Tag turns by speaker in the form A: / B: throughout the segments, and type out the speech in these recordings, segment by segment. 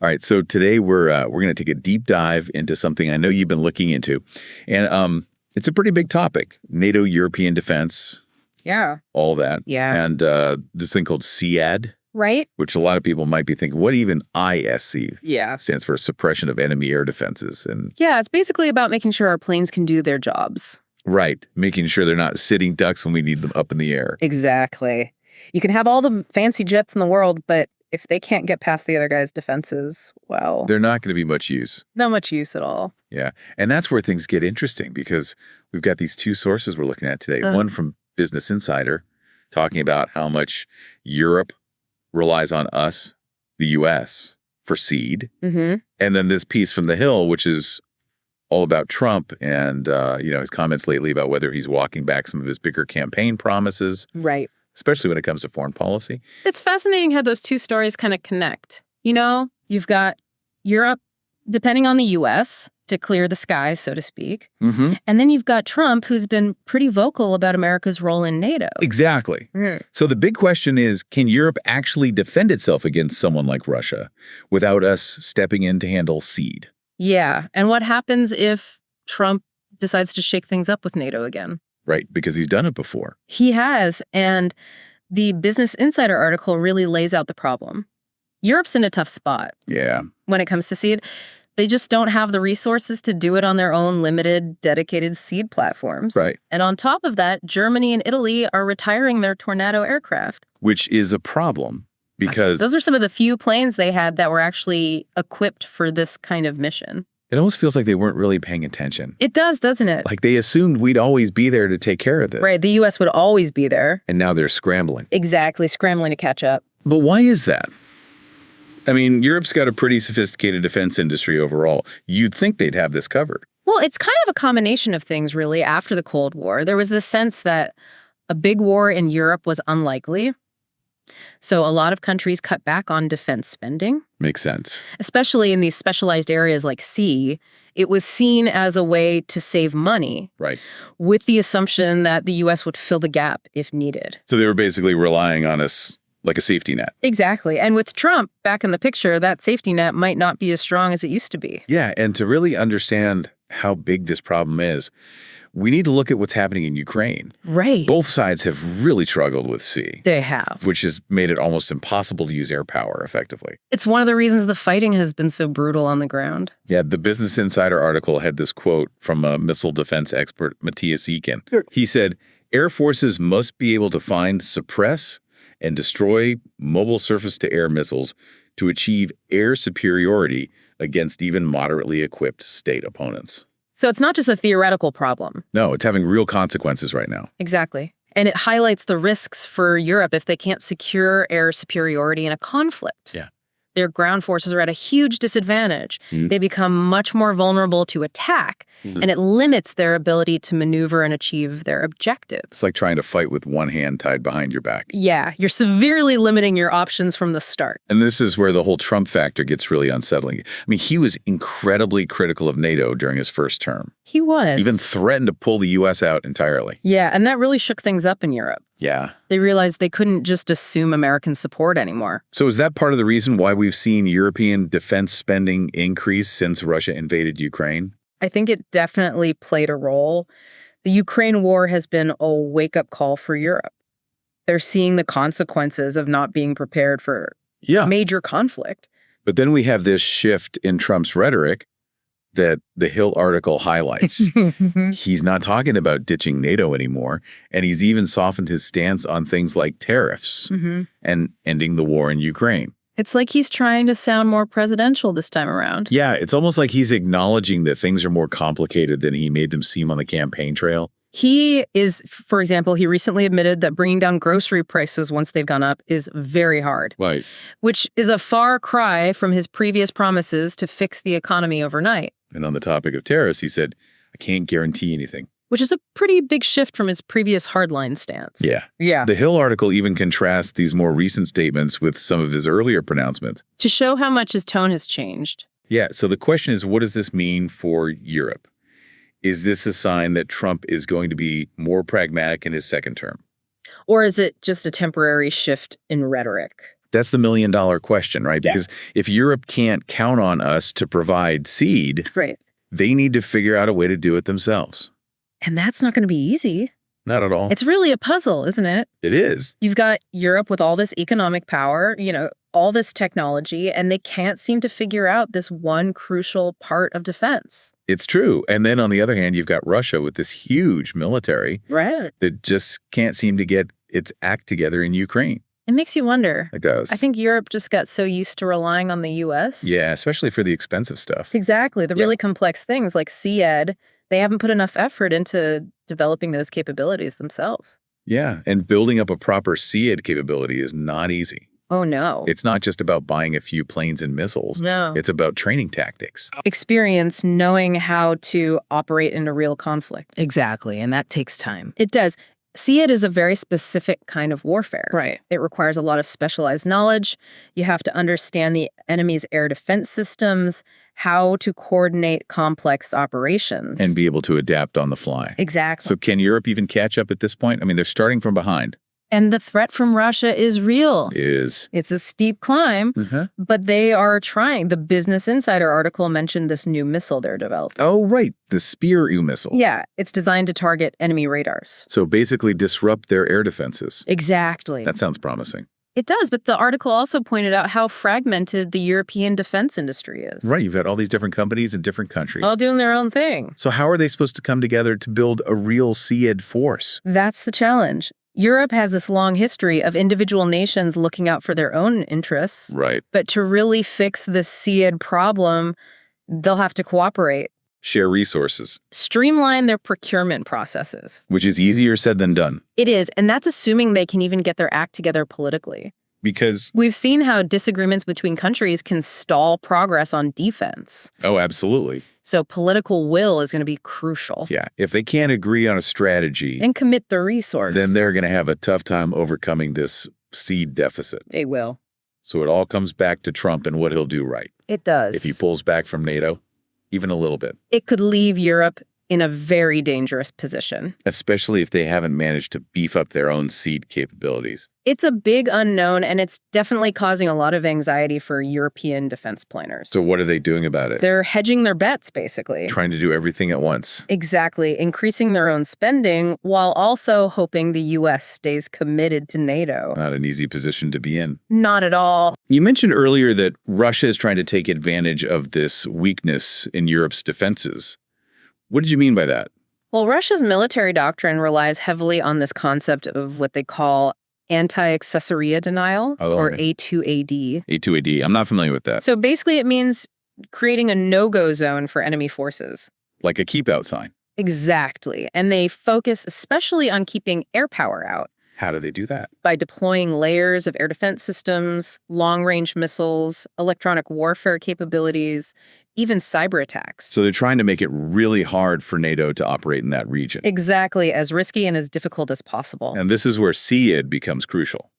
A: All right, so today we're going to take a deep dive into something I know you've been looking into, and it's a pretty big topic: NATO, European defense, all that, and this thing called SEAD,
B: right?
A: Which a lot of people might be thinking, what even ISC? Stands for Suppression of Enemy Air Defenses, and
B: it's basically about making sure our planes can do their jobs.
A: Right, making sure they're not sitting ducks when we need them up in the air.
B: Exactly. You can have all the fancy jets in the world, but if they can't get past the other guy's defenses, well,
A: they're not going to be much use.
B: Not much use at all.
A: Yeah. And that's where things get interesting because we've got these two sources we're looking at today. One from Business Insider talking about how much Europe relies on us, the U.S., for seed. And then this piece from The Hill, which is all about Trump and, his comments lately about whether he's walking back some of his bigger campaign promises.
B: Right.
A: Especially when it comes to foreign policy.
B: It's fascinating how those two stories kind of connect. You know, you've got Europe depending on the U.S. to clear the skies, so to speak. And then you've got Trump, who's been pretty vocal about America's role in NATO.
A: Exactly. So the big question is, can Europe actually defend itself against someone like Russia without us stepping in to handle seed?
B: Yeah. And what happens if Trump decides to shake things up with NATO again?
A: Right, because he's done it before.
B: He has, and the Business Insider article really lays out the problem. Europe's in a tough spot.
A: Yeah.
B: When it comes to seed, they just don't have the resources to do it on their own limited, dedicated seed platforms.
A: Right.
B: And on top of that, Germany and Italy are retiring their Tornado aircraft.
A: Which is a problem because
B: those are some of the few planes they had that were actually equipped for this kind of mission.
A: It almost feels like they weren't really paying attention.
B: It does, doesn't it?
A: Like they assumed we'd always be there to take care of it.
B: Right, the U.S. would always be there.
A: And now they're scrambling.
B: Exactly, scrambling to catch up.
A: But why is that? I mean, Europe's got a pretty sophisticated defense industry overall. You'd think they'd have this covered.
B: Well, it's kind of a combination of things, really. After the Cold War, there was this sense that a big war in Europe was unlikely. So a lot of countries cut back on defense spending.
A: Makes sense.
B: Especially in these specialized areas like sea, it was seen as a way to save money.
A: Right.
B: With the assumption that the U.S. would fill the gap if needed.
A: So they were basically relying on us like a safety net.
B: Exactly. And with Trump back in the picture, that safety net might not be as strong as it used to be.
A: Yeah, and to really understand how big this problem is, we need to look at what's happening in Ukraine.
B: Right.
A: Both sides have really struggled with sea.
B: They have.
A: Which has made it almost impossible to use air power effectively.
B: It's one of the reasons the fighting has been so brutal on the ground.
A: Yeah, the Business Insider article had this quote from a missile defense expert, Matthias Eakin. He said, "Air forces must be able to find, suppress, and destroy mobile surface-to-air missiles to achieve air superiority against even moderately equipped state opponents."
B: So it's not just a theoretical problem.
A: No, it's having real consequences right now.
B: Exactly. And it highlights the risks for Europe if they can't secure air superiority in a conflict.
A: Yeah.
B: Their ground forces are at a huge disadvantage. They become much more vulnerable to attack, and it limits their ability to maneuver and achieve their objectives.
A: It's like trying to fight with one hand tied behind your back.
B: Yeah, you're severely limiting your options from the start.
A: And this is where the whole Trump factor gets really unsettling. I mean, he was incredibly critical of NATO during his first term.
B: He was.
A: Even threatened to pull the U.S. out entirely.
B: Yeah, and that really shook things up in Europe.
A: Yeah.
B: They realized they couldn't just assume American support anymore.
A: So is that part of the reason why we've seen European defense spending increase since Russia invaded Ukraine?
B: I think it definitely played a role. The Ukraine war has been a wake-up call for Europe. They're seeing the consequences of not being prepared for major conflict.
A: But then we have this shift in Trump's rhetoric that the Hill article highlights. He's not talking about ditching NATO anymore, and he's even softened his stance on things like tariffs and ending the war in Ukraine.
B: It's like he's trying to sound more presidential this time around.
A: Yeah, it's almost like he's acknowledging that things are more complicated than he made them seem on the campaign trail.
B: He is, for example, he recently admitted that bringing down grocery prices once they've gone up is very hard.
A: Right.
B: Which is a far cry from his previous promises to fix the economy overnight.
A: And on the topic of tariffs, he said, "I can't guarantee anything."
B: Which is a pretty big shift from his previous hardline stance.
A: Yeah.
B: Yeah.
A: The Hill article even contrasts these more recent statements with some of his earlier pronouncements.
B: To show how much his tone has changed.
A: Yeah, so the question is, what does this mean for Europe? Is this a sign that Trump is going to be more pragmatic in his second term?
B: Or is it just a temporary shift in rhetoric?
A: That's the million-dollar question, right? Because if Europe can't count on us to provide seed, they need to figure out a way to do it themselves.
B: And that's not going to be easy.
A: Not at all.
B: It's really a puzzle, isn't it?
A: It is.
B: You've got Europe with all this economic power, all this technology, and they can't seem to figure out this one crucial part of defense.
A: It's true. And then on the other hand, you've got Russia with this huge military that just can't seem to get its act together in Ukraine.
B: It makes you wonder.
A: It does.
B: I think Europe just got so used to relying on the U.S.
A: Yeah, especially for the expensive stuff.
B: Exactly. The really complex things like SEAD, they haven't put enough effort into developing those capabilities themselves.
A: Yeah, and building up a proper SEAD capability is not easy.
B: Oh, no.
A: It's not just about buying a few planes and missiles.
B: No.
A: It's about training tactics.
B: Experience knowing how to operate in a real conflict.
C: Exactly, and that takes time.
B: It does. SEAD is a very specific kind of warfare.
C: Right.
B: It requires a lot of specialized knowledge. You have to understand the enemy's air defense systems, how to coordinate complex operations.
A: And be able to adapt on the fly.
B: Exactly.
A: So can Europe even catch up at this point? I mean, they're starting from behind.
B: And the threat from Russia is real.
A: It's
B: a steep climb, but they are trying. The Business Insider article mentioned this new missile they're developing.
A: Oh, right. The Spear-U missile.
B: Yeah, it's designed to target enemy radars.
A: So basically disrupt their air defenses.
B: Exactly.
A: That sounds promising.
B: It does, but the article also pointed out how fragmented the European defense industry is.
A: Right, you've got all these different companies in different countries.
B: All doing their own thing.
A: So how are they supposed to come together to build a real SEAD force?
B: That's the challenge. Europe has this long history of individual nations looking out for their own interests.
A: Right.
B: But to really fix this SEAD problem, they'll have to cooperate.
A: Share resources.
B: Streamline their procurement processes.
A: Which is easier said than done.
B: It is, and that's assuming they can even get their act together politically.
A: Because
B: we've seen how disagreements between countries can stall progress on defense.
A: Oh, absolutely.
B: So political will is going to be crucial.
A: Yeah. If they can't agree on a strategy
B: and commit the resources,
A: then they're going to have a tough time overcoming this seed deficit.
B: They will.
A: So it all comes back to Trump and what he'll do right.
B: It does.
A: If he pulls back from NATO, even a little bit.
B: It could leave Europe in a very dangerous position.
A: Especially if they haven't managed to beef up their own seed capabilities.
B: It's a big unknown, and it's definitely causing a lot of anxiety for European defense planners.
A: So what are they doing about it?
B: They're hedging their bets, basically.
A: Trying to do everything at once.
B: Exactly. Increasing their own spending while also hoping the U.S. stays committed to NATO.
A: Not an easy position to be in.
B: Not at all.
A: You mentioned earlier that Russia is trying to take advantage of this weakness in Europe's defenses. What did you mean by that?
B: Well, Russia's military doctrine relies heavily on this concept of what they call anti-accessoria denial, or A2AD.
A: A2AD. I'm not familiar with that.
B: So basically it means creating a no-go zone for enemy forces.
A: Like a keep-out sign.
B: Exactly. And they focus especially on keeping air power out.
A: How do they do that?
B: By deploying layers of air defense systems, long-range missiles, electronic warfare capabilities, even cyber attacks.
A: So they're trying to make it really hard for NATO to operate in that region.
B: Exactly, as risky and as difficult as possible.
A: And this is where SEAD becomes crucial.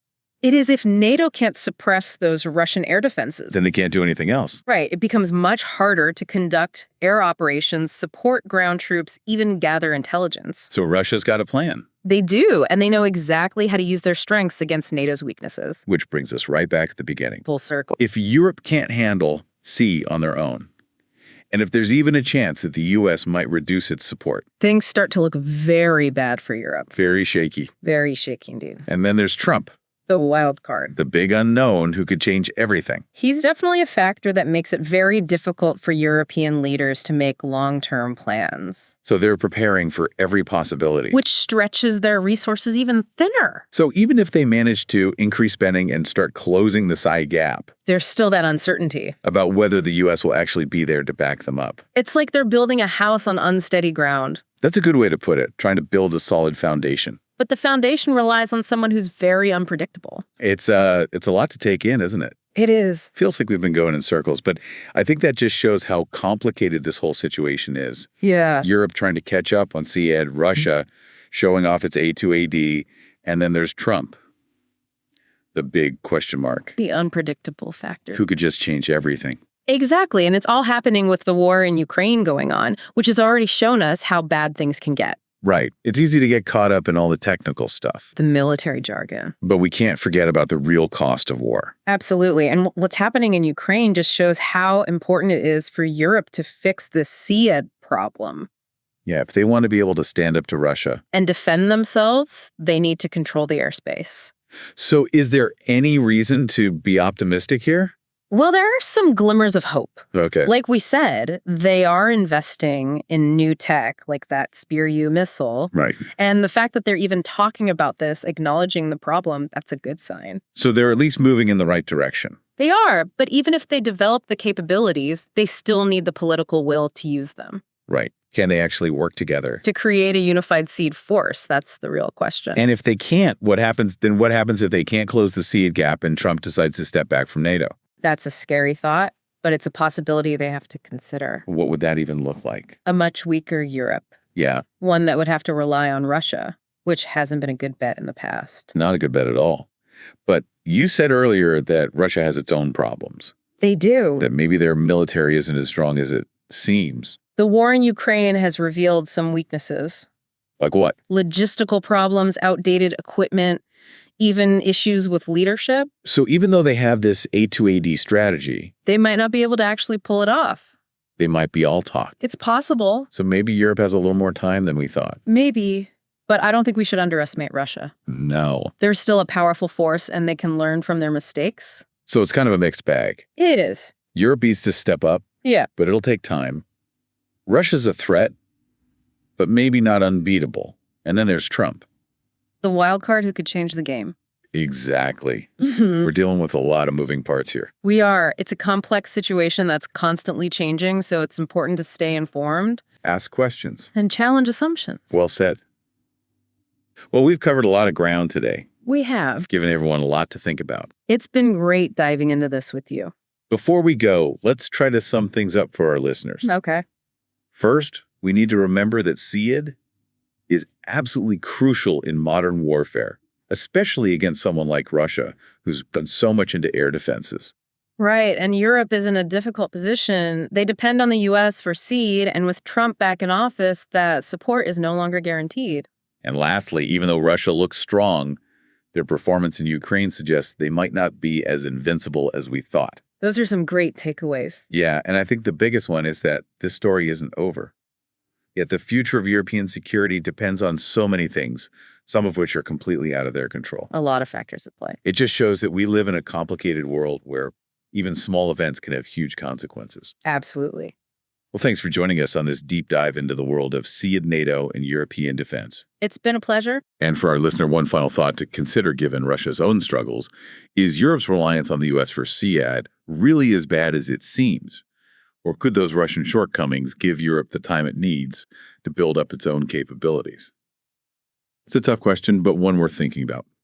B: It is if NATO can't suppress those Russian air defenses.
A: Then they can't do anything else.
B: Right. It becomes much harder to conduct air operations, support ground troops, even gather intelligence.
A: So Russia's got a plan.
B: They do, and they know exactly how to use their strengths against NATO's weaknesses.
A: Which brings us right back at the beginning.
B: Full circle.
A: If Europe can't handle sea on their own, and if there's even a chance that the U.S. might reduce its support,
B: things start to look very bad for Europe.
A: Very shaky.
B: Very shaky indeed.
A: And then there's Trump.
B: The wild card.
A: The big unknown who could change everything.
B: He's definitely a factor that makes it very difficult for European leaders to make long-term plans.
A: So they're preparing for every possibility.
B: Which stretches their resources even thinner.
A: So even if they manage to increase spending and start closing the PSY gap,
B: there's still that uncertainty
A: about whether the U.S. will actually be there to back them up.
B: It's like they're building a house on unsteady ground.
A: That's a good way to put it, trying to build a solid foundation.
B: But the foundation relies on someone who's very unpredictable.
A: It's a lot to take in, isn't it?
B: It is.
A: Feels like we've been going in circles, but I think that just shows how complicated this whole situation is.
B: Yeah.
A: Europe trying to catch up on SEAD, Russia showing off its A2AD, and then there's Trump. The big question mark.
B: The unpredictable factor.
A: Who could just change everything.
B: Exactly, and it's all happening with the war in Ukraine going on, which has already shown us how bad things can get.
A: Right. It's easy to get caught up in all the technical stuff.
B: The military jargon.
A: But we can't forget about the real cost of war.
B: Absolutely. And what's happening in Ukraine just shows how important it is for Europe to fix this sea problem.
A: Yeah, if they want to be able to stand up to Russia
B: and defend themselves, they need to control the airspace.
A: So is there any reason to be optimistic here?
B: Well, there are some glimmers of hope.
A: Okay.
B: Like we said, they are investing in new tech, like that Spear-U missile.
A: Right.
B: And the fact that they're even talking about this, acknowledging the problem, that's a good sign.
A: So they're at least moving in the right direction.
B: They are, but even if they develop the capabilities, they still need the political will to use them.
A: Right. Can they actually work together?
B: To create a unified seed force, that's the real question.
A: And if they can't, what happens if they can't close the seed gap and Trump decides to step back from NATO?
B: That's a scary thought, but it's a possibility they have to consider.
A: What would that even look like?
B: A much weaker Europe.
A: Yeah.
B: One that would have to rely on Russia, which hasn't been a good bet in the past.
A: Not a good bet at all. But you said earlier that Russia has its own problems.
B: They do.
A: That maybe their military isn't as strong as it seems.
B: The war in Ukraine has revealed some weaknesses.
A: Like what?
B: Logistical problems, outdated equipment, even issues with leadership.
A: So even though they have this A2AD strategy,
B: they might not be able to actually pull it off.
A: They might be all talk.
B: It's possible.
A: So maybe Europe has a little more time than we thought.
B: Maybe. But I don't think we should underestimate Russia.
A: No.
B: They're still a powerful force and they can learn from their mistakes.
A: So it's kind of a mixed bag.
B: It is.
A: Europe needs to step up.
B: Yeah.
A: But it'll take time. Russia's a threat, but maybe not unbeatable. And then there's Trump.
B: The wild card who could change the game.
A: Exactly. We're dealing with a lot of moving parts here.
B: We are. It's a complex situation that's constantly changing, so it's important to stay informed.
A: Ask questions.
B: And challenge assumptions.
A: Well said. Well, we've covered a lot of ground today.
B: We have.
A: Given everyone a lot to think about.
B: It's been great diving into this with you.
A: Before we go, let's try to sum things up for our listeners.
B: Okay.
A: First, we need to remember that SEAD is absolutely crucial in modern warfare, especially against someone like Russia, who's done so much into air defenses.
B: Right, and Europe is in a difficult position. They depend on the U.S. for SEAD, and with Trump back in office, that support is no longer guaranteed.
A: And lastly, even though Russia looks strong, their performance in Ukraine suggests they might not be as invincible as we thought.
B: Those are some great takeaways.
A: Yeah, and I think the biggest one is that this story isn't over. Yet the future of European security depends on so many things, some of which are completely out of their control.
B: A lot of factors at play.
A: It just shows that we live in a complicated world where even small events can have huge consequences.
B: Absolutely.
A: Well, thanks for joining us on this deep dive into the world of SEAD, NATO, and European defense.
B: It's been a pleasure.
A: And for our listener, one final thought to consider given Russia's own struggles is Europe's reliance on the U.S. for SEAD really as bad as it seems? Or could those Russian shortcomings give Europe the time it needs to build up its own capabilities? It's a tough question, but one worth thinking about.